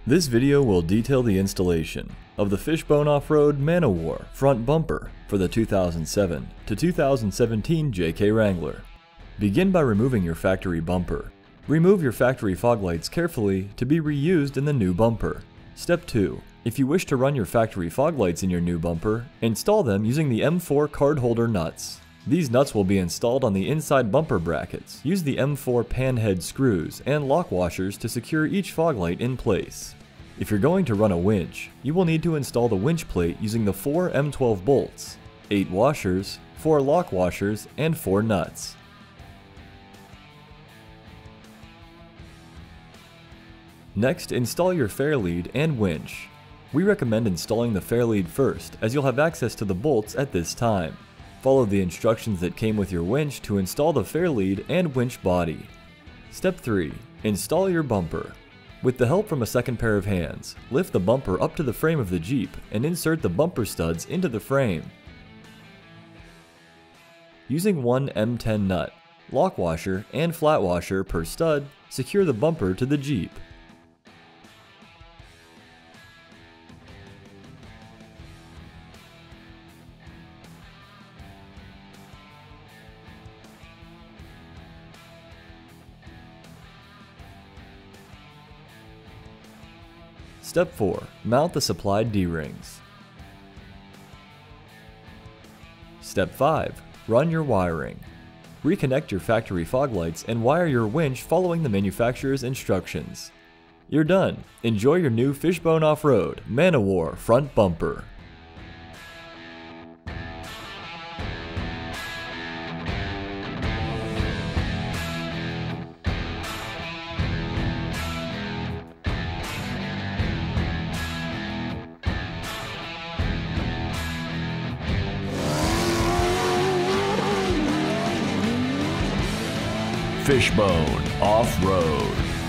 This video will detail the installation of the Fishbone Off-Road Manowar front bumper for the 2007 to 2017 JK Wrangler. Begin by removing your factory bumper. Remove your factory fog lights carefully to be reused in the new bumper. Step 2. If you wish to run your factory fog lights in your new bumper, install them using the M4 card holder nuts. These nuts will be installed on the inside bumper brackets. Use the M4 panhead screws and lock washers to secure each fog light in place. If you're going to run a winch, you will need to install the winch plate using the 4 M12 bolts, 8 washers, 4 lock washers, and 4 nuts. Next, install your fairlead and winch. We recommend installing the fairlead first, as you'll have access to the bolts at this time. Follow the instructions that came with your winch to install the fairlead and winch body. Step 3. Install your bumper. With the help from a second pair of hands, lift the bumper up to the frame of the Jeep and insert the bumper studs into the frame. Using one M10 nut, lock washer, and flat washer per stud, secure the bumper to the Jeep. Step 4. Mount the supplied D-rings. Step 5. Run your wiring. Reconnect your factory fog lights and wire your winch following the manufacturer's instructions. You're done. Enjoy your new Fishbone Off-Road Manowar front bumper. Fishbone Off-Road.